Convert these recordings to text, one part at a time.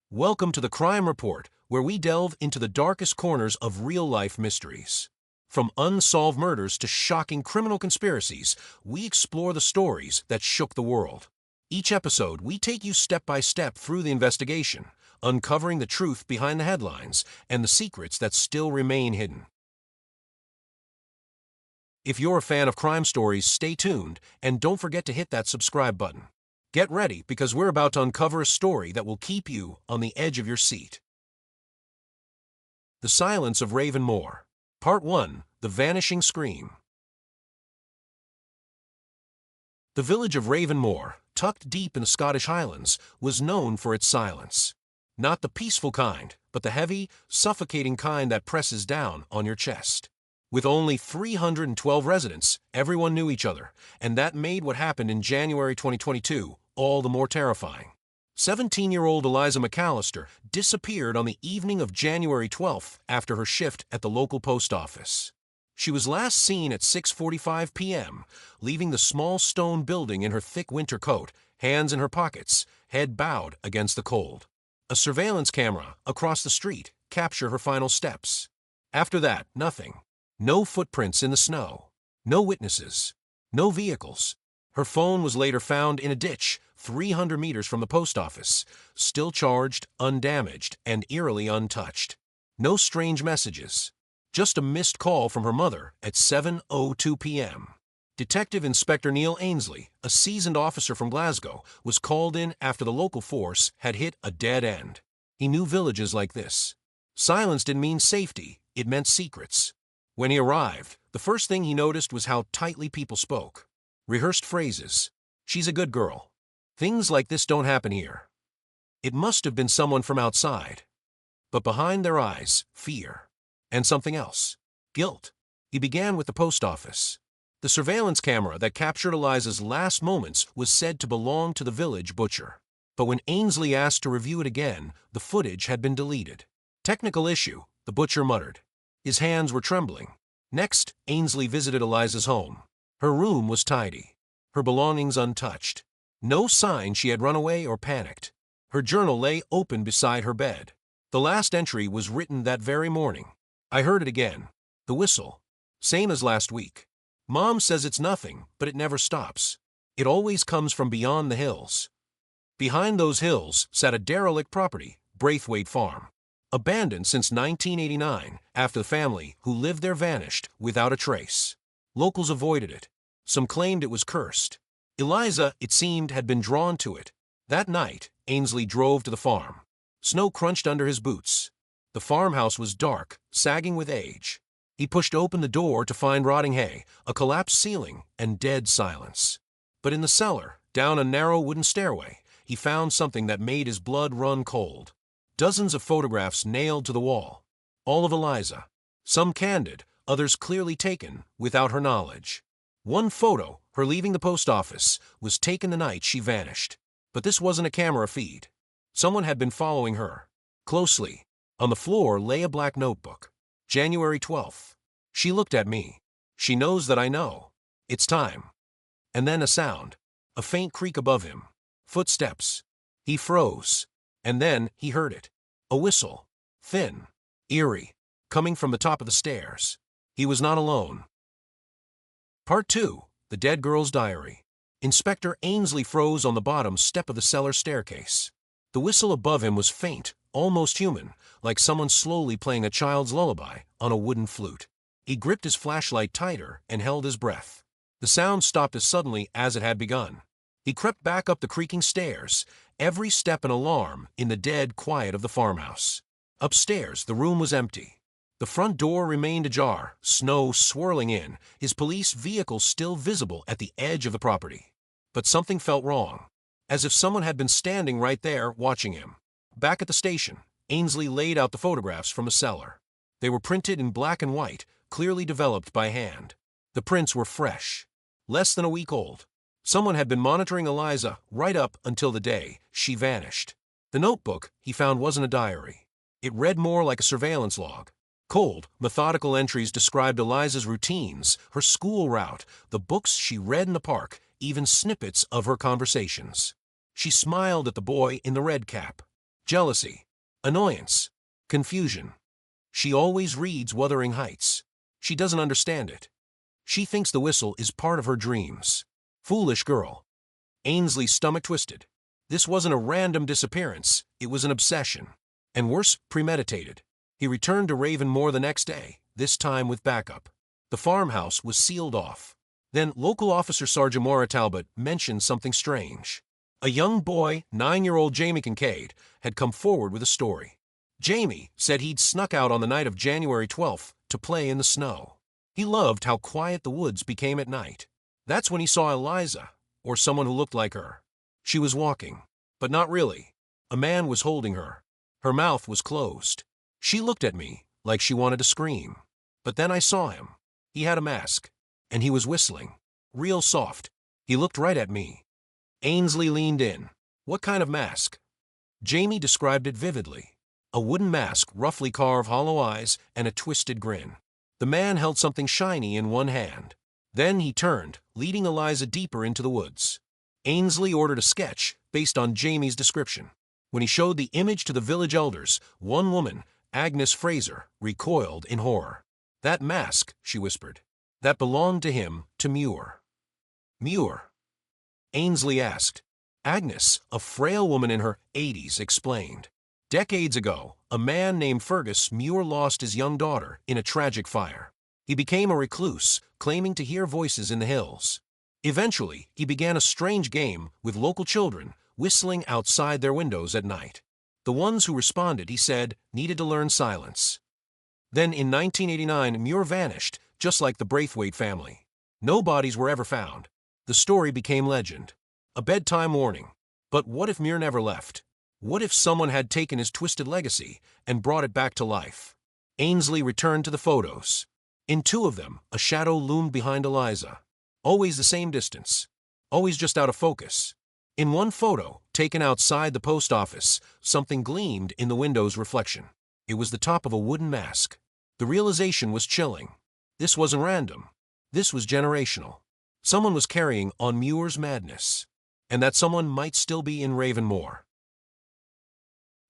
Welcome to the Crime Report, where we delve into the darkest corners of real-life mysteries. From unsolved murders to shocking criminal conspiracies, we explore the stories that shook the world. Each episode, we take you step by step through the investigation, uncovering the truth behind the headlines and the secrets that still remain hidden. If you're a fan of crime stories, stay tuned and don't forget to hit that subscribe button. Get ready, because we're about to uncover a story that will keep you on the edge of your seat. The Silence of Ravenmoor. Part 1. The Vanishing Scream. The village of Ravenmoor, tucked deep in the Scottish Highlands, was known for its silence. Not the peaceful kind, but the heavy, suffocating kind that presses down on your chest. With only 312 residents, everyone knew each other, and that made what happened in January 2022 all the more terrifying. 17-year-old Eliza McCallister disappeared on the evening of January 12th after her shift at the local post office. She was last seen at 6:45 p.m., leaving the small stone building in her thick winter coat, hands in her pockets, head bowed against the cold. A surveillance camera across the street captured her final steps. After that, nothing. No footprints in the snow. No witnesses. No vehicles. Her phone was later found in a ditch 300 meters from the post office, still charged, undamaged, and eerily untouched. No strange messages. Just a missed call from her mother at 7:02 p.m. Detective Inspector Ainsley, a seasoned officer from Glasgow, was called in after the local force had hit a dead end. He knew villages like this. Silence didn't mean safety, it meant secrets. When he arrived, the first thing he noticed was how tightly people spoke. Rehearsed phrases. "She's a good girl." "Things like this don't happen here." It must have been someone from outside. But behind their eyes, fear. And something else. Guilt. He began with the post office. The surveillance camera that captured Eliza's last moments was said to belong to the village butcher. But when Ainsley asked to review it again, the footage had been deleted. "Technical issue," the butcher muttered. His hands were trembling. Next, Ainsley visited Eliza's home. Her room was tidy. Her belongings untouched. No sign she had run away or panicked. Her journal lay open beside her bed. The last entry was written that very morning. "I heard it again. The whistle. Same as last week. Mom says it's nothing, but it never stops. It always comes from beyond the hills." Behind those hills sat a derelict property, Braithwaite Farm. Abandoned since 1989 after the family who lived there vanished without a trace. Locals avoided it. Some claimed it was cursed. Eliza, it seemed, had been drawn to it. That night, Ainsley drove to the farm. Snow crunched under his boots. The farmhouse was dark, sagging with age. He pushed open the door to find rotting hay, a collapsed ceiling, and dead silence. But in the cellar, down a narrow wooden stairway, he found something that made his blood run cold. Dozens of photographs nailed to the wall. All of Eliza. Some candid, others clearly taken without her knowledge. One photo, her leaving the post office, was taken the night she vanished. But this wasn't a camera feed. Someone had been following her. Closely. On the floor lay a black notebook. January 12th. "She looked at me. She knows that I know. It's time." And then a sound. A faint creak above him. Footsteps. He froze. And then he heard it. A whistle. Thin. Eerie. Coming from the top of the stairs. He was not alone. Part 2. The Dead Girl's Diary. Inspector Ainsley froze on the bottom step of the cellar staircase. The whistle above him was faint, almost human, like someone slowly playing a child's lullaby on a wooden flute. He gripped his flashlight tighter and held his breath. The sound stopped as suddenly as it had begun. He crept back up the creaking stairs, every step an alarm in the dead quiet of the farmhouse. Upstairs, the room was empty. The front door remained ajar, snow swirling in, his police vehicle still visible at the edge of the property. But something felt wrong, as if someone had been standing right there watching him. Back at the station, Ainsley laid out the photographs from the cellar. They were printed in black and white, clearly developed by hand. The prints were fresh, less than a week old. Someone had been monitoring Eliza right up until the day she vanished. The notebook he found wasn't a diary. It read more like a surveillance log. Cold, methodical entries described Eliza's routines, her school route, the books she read in the park, even snippets of her conversations. She smiled at the boy in the red cap. jealousy, annoyance, confusion. She always reads Wuthering Heights. She doesn't understand it. She thinks the whistle is part of her dreams. Foolish girl. Ainsley's stomach twisted. This wasn't a random disappearance, it was an obsession. And worse, premeditated. He returned to Ravenmoor the next day, this time with backup. The farmhouse was sealed off. Then local officer Sergeant Maura Talbot mentioned something strange. A young boy, 9-year-old Jamie Kincaid, had come forward with a story. Jamie said he'd snuck out on the night of January 12th to play in the snow. He loved how quiet the woods became at night. That's when he saw Eliza, or someone who looked like her. She was walking, but not really. A man was holding her. Her mouth was closed. She looked at me like she wanted to scream. But then I saw him. He had a mask, and he was whistling. Real soft. He looked right at me. Ainsley leaned in. What kind of mask? Jamie described it vividly. A wooden mask, roughly carved hollow eyes, and a twisted grin. The man held something shiny in one hand. Then he turned, leading Eliza deeper into the woods. Ainsley ordered a sketch based on Jamie's description. When he showed the image to the village elders, one woman, Agnes Fraser, recoiled in horror. That mask, she whispered, that belonged to him, to Muir. Muir? Ainsley asked. Agnes, a frail woman in her 80s, explained. Decades ago, a man named Fergus Muir lost his young daughter in a tragic fire. He became a recluse, claiming to hear voices in the hills. Eventually, he began a strange game with local children, whistling outside their windows at night. The ones who responded, he said, needed to learn silence. Then in 1989, Muir vanished, just like the Braithwaite family. No bodies were ever found. The story became legend. A bedtime warning. But what if Muir never left? What if someone had taken his twisted legacy and brought it back to life? Ainsley returned to the photos. In 2 of them, a shadow loomed behind Eliza. Always the same distance. Always just out of focus. In one photo, taken outside the post office, something gleamed in the window's reflection. It was the top of a wooden mask. The realization was chilling. This wasn't random. This was generational. Someone was carrying on Muir's madness. And that someone might still be in Ravenmoor.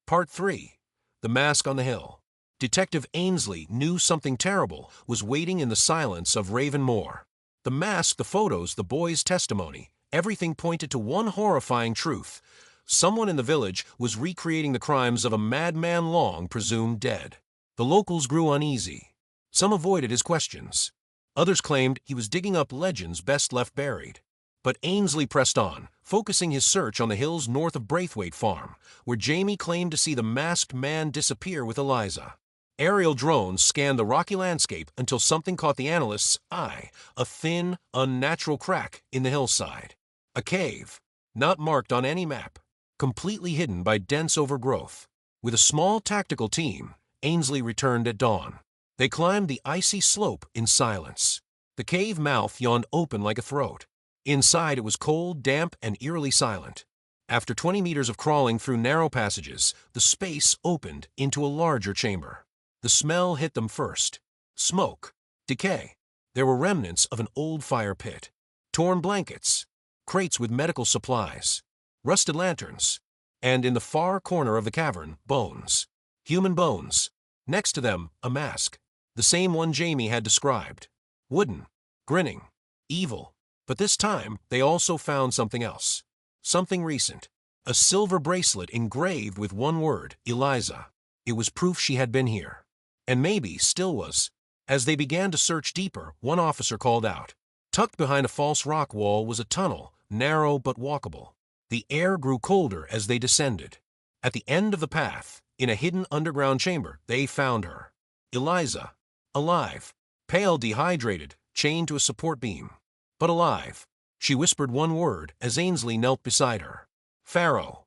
Part 3. The Mask on the Hill. Detective Ainsley knew something terrible was waiting in the silence of Ravenmoor. The mask, the photos, the boy's testimony, everything pointed to one horrifying truth. Someone in the village was recreating the crimes of a madman long presumed dead. The locals grew uneasy. Some avoided his questions. Others claimed he was digging up legends best left buried. But Ainsley pressed on, focusing his search on the hills north of Braithwaite Farm, where Jamie claimed to see the masked man disappear with Eliza. Aerial drones scanned the rocky landscape until something caught the analyst's eye, a thin, unnatural crack in the hillside. A cave, not marked on any map, completely hidden by dense overgrowth. With a small tactical team, Ainsley returned at dawn. They climbed the icy slope in silence. The cave mouth yawned open like a throat. Inside it was cold, damp, and eerily silent. After 20 meters of crawling through narrow passages, the space opened into a larger chamber. The smell hit them first. Smoke. Decay. There were remnants of an old fire pit. Torn blankets. Crates with medical supplies. Rusted lanterns. And in the far corner of the cavern, bones. Human bones. Next to them, a mask. The same one Jamie had described. Wooden. Grinning. Evil. But this time, they also found something else. Something recent. A silver bracelet engraved with one word, Eliza. It was proof she had been here. And maybe still was. As they began to search deeper, one officer called out. Tucked behind a false rock wall was a tunnel, narrow but walkable. The air grew colder as they descended. At the end of the path, in a hidden underground chamber, they found her. Eliza. Alive. Pale, dehydrated, chained to a support beam. But alive. She whispered one word as Ainsley knelt beside her. Farrow.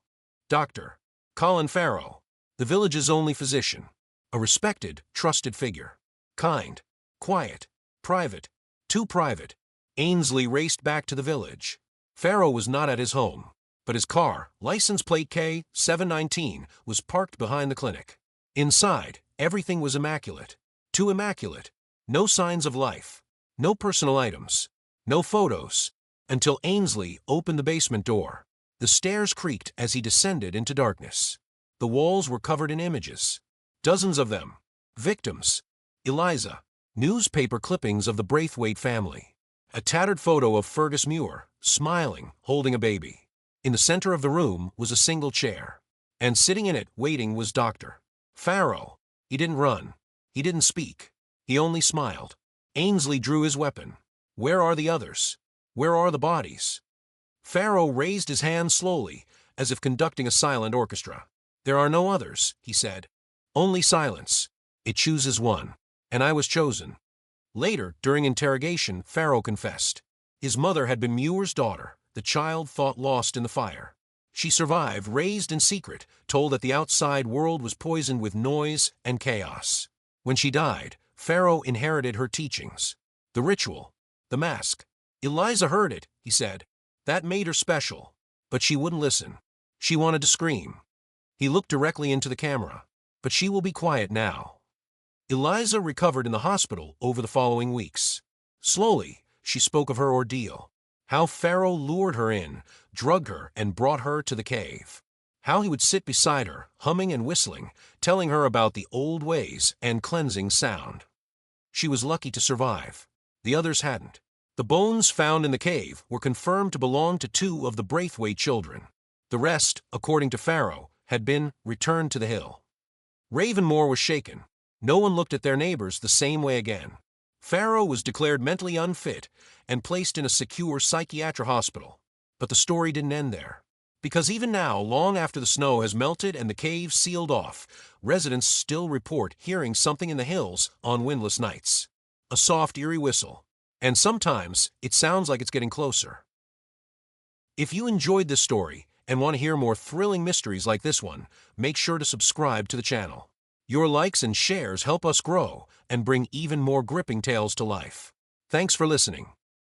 Dr. Colin Farrow. The village's only physician. A respected, trusted figure. Kind. Quiet. Private. Too private. Ainsley raced back to the village. Farrow was not at his home, but his car, license plate K719, was parked behind the clinic. Inside, everything was immaculate. Too immaculate. No signs of life. No personal items. No photos. Until Ainsley opened the basement door. The stairs creaked as he descended into darkness. The walls were covered in images. Dozens of them. Victims. Eliza. Newspaper clippings of the Braithwaite family. A tattered photo of Fergus Muir, smiling, holding a baby. In the center of the room was a single chair. And sitting in it, waiting, was Dr. Farrow. He didn't run. He didn't speak. He only smiled. Ainsley drew his weapon. Where are the others? Where are the bodies? Farrow raised his hand slowly, as if conducting a silent orchestra. There are no others, he said. Only silence. It chooses one. And I was chosen. Later, during interrogation, Farrow confessed. His mother had been Muir's daughter, the child thought lost in the fire. She survived, raised in secret, told that the outside world was poisoned with noise and chaos. When she died, Farrow inherited her teachings. The ritual. The mask. Eliza heard it, he said. That made her special. But she wouldn't listen. She wanted to scream. He looked directly into the camera. But she will be quiet now. Eliza recovered in the hospital over the following weeks. Slowly, she spoke of her ordeal. How Farrow lured her in, drugged her, and brought her to the cave. How he would sit beside her, humming and whistling, telling her about the old ways and cleansing sound. She was lucky to survive. The others hadn't. The bones found in the cave were confirmed to belong to 2 of the Braithwaite children. The rest, according to Farrow, had been returned to the hill. Ravenmoor was shaken. No one looked at their neighbors the same way again. Farrow was declared mentally unfit and placed in a secure psychiatric hospital. But the story didn't end there. Because even now, long after the snow has melted and the cave sealed off, residents still report hearing something in the hills on windless nights. A soft, eerie whistle. And sometimes, it sounds like it's getting closer. If you enjoyed this story and want to hear more thrilling mysteries like this one, make sure to subscribe to the channel. Your likes and shares help us grow and bring even more gripping tales to life. Thanks for listening.